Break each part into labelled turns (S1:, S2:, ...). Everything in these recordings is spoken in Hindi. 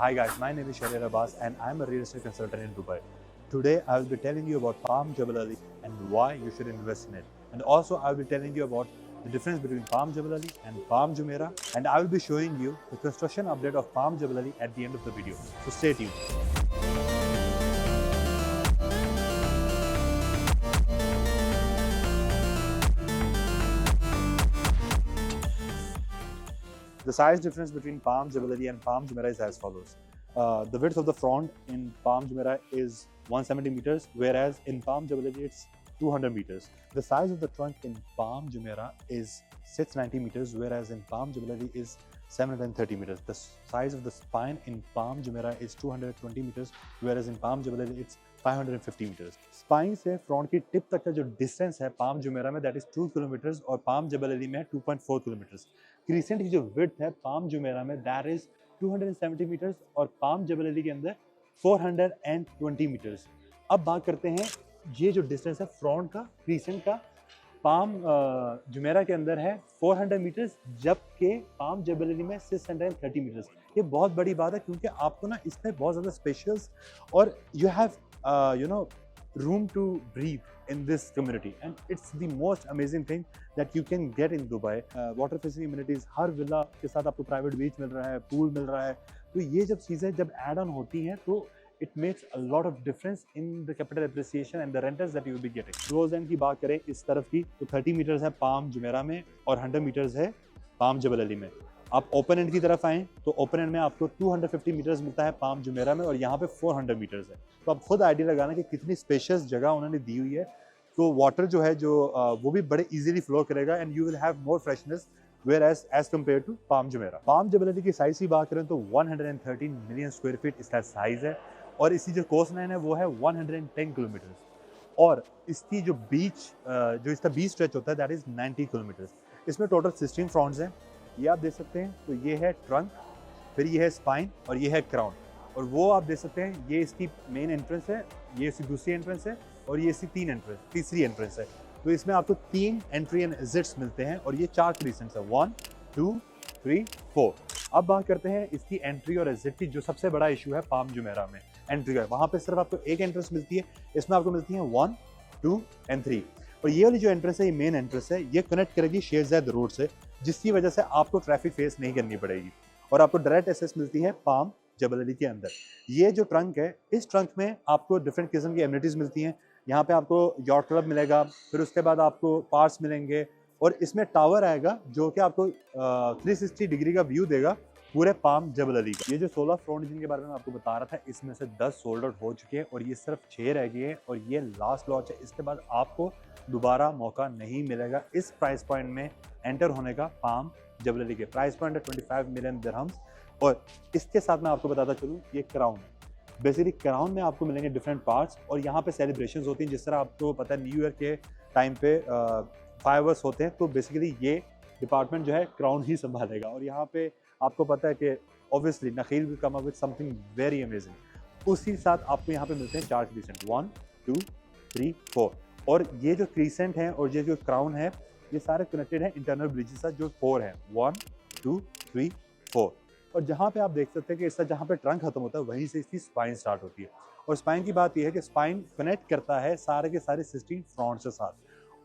S1: Hi guys, my name is Sharir Abbas and I'm a real estate consultant in Dubai. Today I will be telling you about Palm Jebel Ali and why you should invest in it. And also I will be telling you about the difference between Palm Jebel Ali and Palm Jumeirah, and I will be showing you the construction update of Palm Jebel Ali at the end of the video. So stay tuned. The size difference between Palm Jebel Ali and Palm Jumeirah is as follows. The width of the front in Palm Jumeirah is 170 meters, whereas in Palm Jebel Ali it's 200 meters. The size of the trunk in Palm Jumeirah is 690 meters, whereas in Palm Jebel Ali is 730 meters. The size of the spine in Palm Jumeirah is 220 meters, whereas in Palm Jebel Ali it's 550 meters. Spine से फ्रंट की टिप तक का जो डिस्टेंस है पाम जुमेरा में दैट इज 2 किलोमीटर्स और पाम जबल अली में 2.4 किलोमीटर्स. क्रीसेंट की जो विड्थ है पाम जुमेरा में दैट इज 270 मीटर्स और पाम जबल अली के अंदर 420 मीटर्स. अब बात करते हैं ये जो डिस्टेंस है फ्रंट का क्रीसेंट का पाम जुमेरा के अंदर है 400 मीटर्स, जबकि पाम जबल अली में 630 मीटर्स. ये बहुत बड़ी बात है क्योंकि आपको ना इसमें बहुत ज़्यादा स्पेशल्स और you have room to breathe in this community, and it's the most amazing thing that you can get in Dubai. Water facility amenities, her villa के साथ आपको प्राइवेट बीच मिल रहा है, पूल मिल रहा है. तो ये जब चीज़ें जब ऐड ऑन होती हैं तो it makes a lot of difference in the capital appreciation and the rentals that you will be getting. Close and की बात करें इस तरफ की तो 30 मीटर्स है पाम जुमेरा में और 100 मीटर्स है पाम जबल अली में. आप ओपन एंड की तरफ आएँ तो ओपन एंड में आपको 250 मीटर्स मिलता है पाम जुमेरा में और यहाँ पे 400 मीटर्स है. तो आप खुद आइडिया लगाना कि कितनी स्पेशियस जगह उन्होंने दी हुई है. तो वाटर जो है जो वो भी बड़े इजीली फ्लो करेगा and you will have more freshness whereas compare to Palm Jumeirah. Palm Jebel Ali की साइज की बात करें तो 113 मिलियन स्क्वायर फीट इसका साइज है और इसकी जो कोस्ट लाइन है वो है 110 किलोमीटर्स और इसकी जो इसका बीच स्ट्रेच होता है दैट इज 90 किलोमीटर्स. इसमें टोटल 16 फ्रंट्स हैं, ये आप देख सकते हैं. तो ये है ट्रंक, फिर ये है स्पाइन और ये है क्राउन. और वो आप देख सकते हैं ये इसकी मेन एंट्रेंस है, ये इसकी दूसरी एंट्रेंस है और ये इसकी तीसरी एंट्रेंस है. तो इसमें आपको 3 एंट्री एंड एग्जिट्स मिलते हैं और ये 4 क्रीसेंट्स है 1 2 3 4. अब बात करते हैं इसकी एंट्री और एग्जिट की. जो सबसे बड़ा इशू है पाम जुमेरा में एंट्री का, वहाँ पे सिर्फ आपको एक एंट्रेंस मिलती है, इसमें आपको मिलती है 1 2 एंड 3. और ये वाली जो एंट्रेंस है ये मेन एंट्रेंस है, ये कनेक्ट करेगी शेख ज़ायद रोड से, जिसकी वजह से आपको ट्रैफिक फेस नहीं करनी पड़ेगी और आपको डायरेक्ट एक्सेस मिलती है पाम जबल अली के अंदर. ये जो ट्रंक है इस ट्रंक में आपको डिफरेंट किस्म की एमिनिटीज़ मिलती हैं. यहाँ पे आपको यॉट क्लब मिलेगा, फिर उसके बाद आपको पार्क्स मिलेंगे और इसमें टावर आएगा जो कि आपको 360 डिग्री का व्यू देगा पूरे पाम जबल अली का. ये जो 16 फ्रंट जिनके बारे में आपको बता रहा था इसमें से 10 सोल्ड आउट हो चुके हैं और ये सिर्फ 6 रह गए हैं और ये लास्ट लॉन्च है. इसके बाद आपको दोबारा मौका नहीं मिलेगा इस प्राइस पॉइंट में एंटर होने का. पाम जबल अली के प्राइस पॉइंट है 25 मिलियन दिरहम्स. और इसके साथ मैं आपको बताता चलूँ ये क्राउन है. बेसिकली क्राउन में आपको मिलेंगे डिफरेंट पार्ट्स और यहाँ पे सेलिब्रेशंस होती हैं. जिस तरह आपको पता है न्यू ईयर के टाइम पे फायरवर्क्स होते हैं, तो बेसिकली ये डिपार्टमेंट जो है क्राउन ही संभालेगा. और यहाँ पे आपको पता है कि obviously Nakheel will come up with something very amazing. उसी साथ आपको यहाँ पे मिलते हैं 4 क्रीसेंट 1 2 3 4. और ये जो क्रीसेंट है और ये जो क्राउन है ये सारे कनेक्टेड हैं इंटरनल ब्रिजेस से जो 4 हैं 1 2 3 4. और जहाँ पे आप देख सकते हैं कि इसका जहाँ पे ट्रंक खत्म होता है वहीं से इसकी स्पाइन स्टार्ट होती है. और स्पाइन की बात यह है कि स्पाइन कनेक्ट करता है सारे के सारे 16 फ्रंट्स के साथ.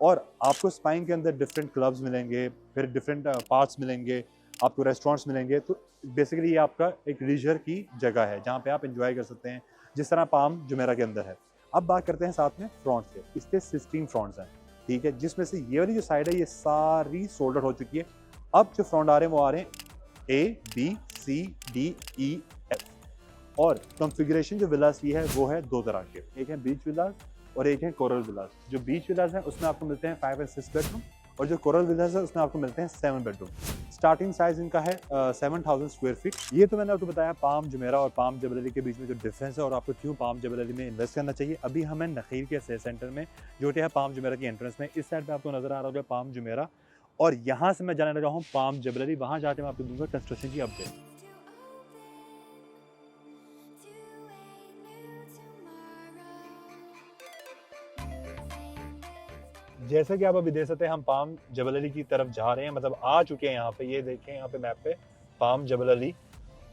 S1: और आपको स्पाइन के अंदर डिफरेंट क्लब्स मिलेंगे, फिर डिफरेंट पार्क्स मिलेंगे, आपको रेस्टोरेंट्स मिलेंगे. तो बेसिकली ये आपका एक लीजर की जगह है जहाँ पे आप एंजॉय कर सकते हैं जिस तरह पाम जुमेरा के अंदर है. अब बात करते हैं साथ में फ्रंट से. इसके 16 फ्रंट्स हैं, ठीक है, जिसमें से ये वाली जो साइड है ये सारी सोल्ड आउट हो चुकी है. अब जो फ्रंट आ रहे हैं वो आ रहे हैं A B C D E F. और कॉन्फ़िगरेशन जो विलास की है वो है 2 तरह के, एक है बीच विलास और एक है कोरल विलास. जो बीच विलास है उसमें आपको मिलते हैं 5 और 6 बेडरूम और जो कोरल विलास है उसमें आपको मिलते हैं 7 बेडरूम. स्टार्टिंग साइज इनका है 7000 स्क्वायर फीट. ये तो मैंने आपको बताया पाम जुमेरा और पाम जबल अली के बीच में जो डिफरेंस है और आपको क्यों पाम जबल अली में इन्वेस्ट करना चाहिए. अभी हमें नखील के सेल सेंटर में जो है पाम जुमेरा की एंट्रेंस में इस साइड पे आपको नजर आ रहा होगा पाम जुमेरा और यहाँ से मैं जाने लगा हूँ पाम जबल अली. वहाँ जाके मैं आपको दूंगा कंस्ट्रक्शन की अपडेट. जैसे कि आप अभी देख सकते हैं हम पाम जबल अली की तरफ जा रहे हैं, मतलब आ चुके हैं यहाँ पे. ये देखें यहाँ पे मैप पे पाम जबल अली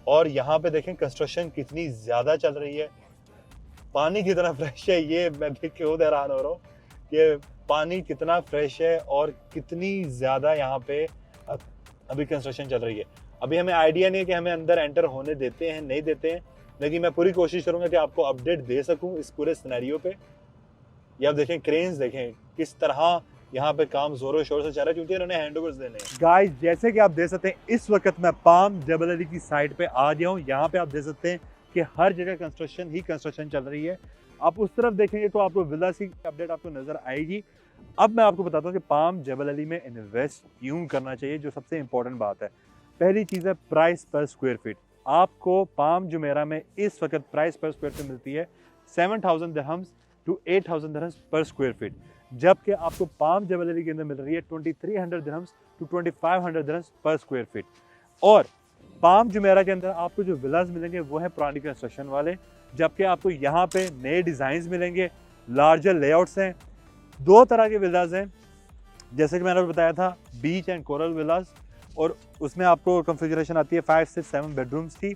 S1: और यहाँ पे देखें कंस्ट्रक्शन कितनी ज़्यादा चल रही है, पानी कितना फ्रेश है, ये मैं देख के खुद हैरान हो रहा हूँ कि पानी कितना फ्रेश है और कितनी ज़्यादा यहाँ पे अभी कंस्ट्रक्शन चल रही है। अभी हमें आइडिया नहीं है कि हमें अंदर एंटर होने देते हैं नहीं देते हैं, लेकिन मैं पूरी कोशिश करूँगा कि आपको अपडेट दे सकूँ इस पूरे सिनेरियो पे। ये आप देखें, क्रेन्स देखें किस तरह यहाँ पे काम जोरों शोर से चल रहा है, क्योंकि इन्होंने हैंडओवर्स देने हैं। गाइस, जैसे कि आप देख सकते हैं इस वक्त मैं पाम जबल अली की साइड पे आ गया हूँ। यहाँ पे आप देख सकते हैं कि हर जगह कंस्ट्रक्शन ही कंस्ट्रक्शन चल रही है। आप उस तरफ देखेंगे तो आपको विला सी अपडेट आपको नजर आएगी। अब मैं आपको बताता हूँ कि पाम जबल अली में इन्वेस्ट क्यों करना चाहिए। जो सबसे इंपॉर्टेंट बात है, पहली चीज़ है प्राइस पर स्क्वायर फीट। आपको पाम जुमेरा में इस वक्त प्राइस पर स्क्वायर फीट मिलती है 7,000 दिरहम्स टू 8,000 दिरहम्स पर स्क्वायर फीट, जबकि आपको पाम जबल अली के अंदर मिल रही है 2,300 दिरहम्स टू 2,500 दिरहम्स पर स्क्वायर फीट। और पाम जुमेरा के अंदर आपको जो विलास मिलेंगे वो है पुरानी कंस्ट्रक्शन वाले, जबकि आपको यहाँ पे नए डिज़ाइंस मिलेंगे, लार्जर लेआउट्स हैं। दो तरह के विलास हैं, जैसे कि मैंने बताया था, बीच एंड कोरल विलास, और उसमें आपको कॉन्फ़िगरेशन आती है 5 से 7 बेडरूम्स की,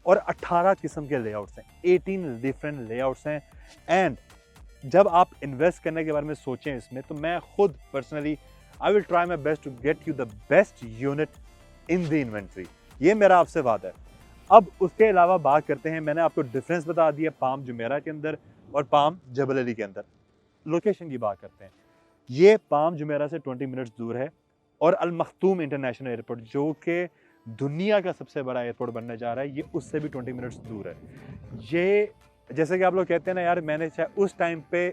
S1: और 18 किस्म के लेआउट्स हैं, 18 डिफरेंट लेआउट्स हैं। एंड जब आप इन्वेस्ट करने के बारे में सोचें इसमें, तो मैं खुद personally I will try my best to get you the best unit in the inventory. ये मेरा आपसे वादा है। अब उसके अलावा बात करते हैं, मैंने आपको डिफरेंस बता दिया पाम जुमेरा के अंदर और पाम जबल अली के अंदर। लोकेशन की बात करते हैं, ये पाम जुमेरा से 20 मिनट्स दूर है, और अल मखतूम इंटरनेशनल एयरपोर्ट जो कि दुनिया का सबसे बड़ा एयरपोर्ट बनने जा रहा है, ये उससे भी 20 मिनट्स दूर है। ये जैसे कि आप लोग कहते हैं ना, यार मैंने चाहे उस टाइम पे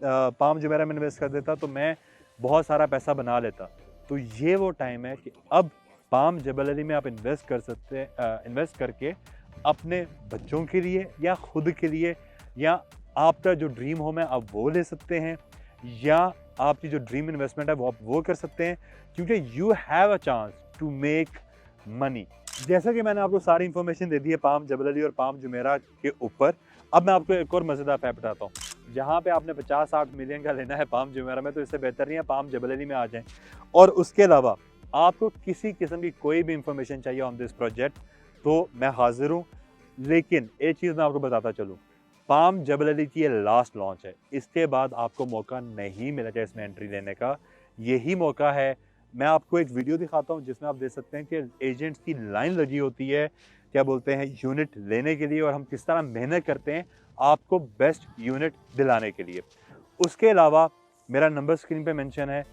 S1: पाम जुमेरा में इन्वेस्ट कर देता तो मैं बहुत सारा पैसा बना लेता, तो ये वो टाइम है कि अब पाम जबल अली में आप इन्वेस्ट कर सकते हैं। इन्वेस्ट करके अपने बच्चों के लिए या खुद के लिए, या आपका जो ड्रीम होम है आप वो ले सकते हैं, या आपकी जो ड्रीम इन्वेस्टमेंट है वो आप वो कर सकते हैं, क्योंकि you have a chance to make money. जैसा कि मैंने आपको सारी इंफॉर्मेशन दे दी है पाम जबल अली और पाम जुमेरा के ऊपर, अब मैं आपको एक और मज़ेदार फैक्ट बताता हूँ। जहाँ पे आपने 50-60 मिलियन का लेना है पाम जुमेरा में, तो इससे बेहतर नहीं है पाम जबल अली में आ जाएं। और उसके अलावा आपको किसी किस्म की कोई भी इंफॉर्मेशन चाहिए ऑन दिस प्रोजेक्ट, तो मैं हाजिर हूँ। लेकिन एक चीज़ मैं आपको बताता चलूँ, पाम जबल अली की ये लास्ट लॉन्च है, इसके बाद आपको मौका नहीं मिलेगा इसमें एंट्री लेने का। यही मौका है। मैं आपको एक वीडियो दिखाता हूँ जिसमें आप देख सकते हैं कि एजेंट्स की लाइन लगी होती है, क्या बोलते हैं, यूनिट लेने के लिए, और हम किस तरह मेहनत करते हैं आपको बेस्ट यूनिट दिलाने के लिए। उसके अलावा मेरा नंबर स्क्रीन पे मेंशन है।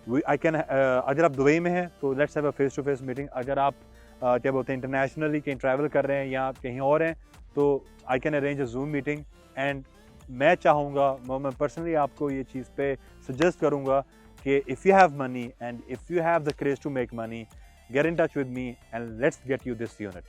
S1: अगर आप दुबई में हैं तो let's have a face to face meeting. अगर आप क्या बोलते हैं इंटरनेशनली कहीं ट्रैवल कर रहे हैं या कहीं और हैं, तो I can arrange a Zoom meeting. And मैं चाहूँगा, मैं पर्सनली आपको ये चीज़ पे सजेस्ट करूँगा कि if you have money and if you have the craze to make money, get in touch with me and let's get you this unit.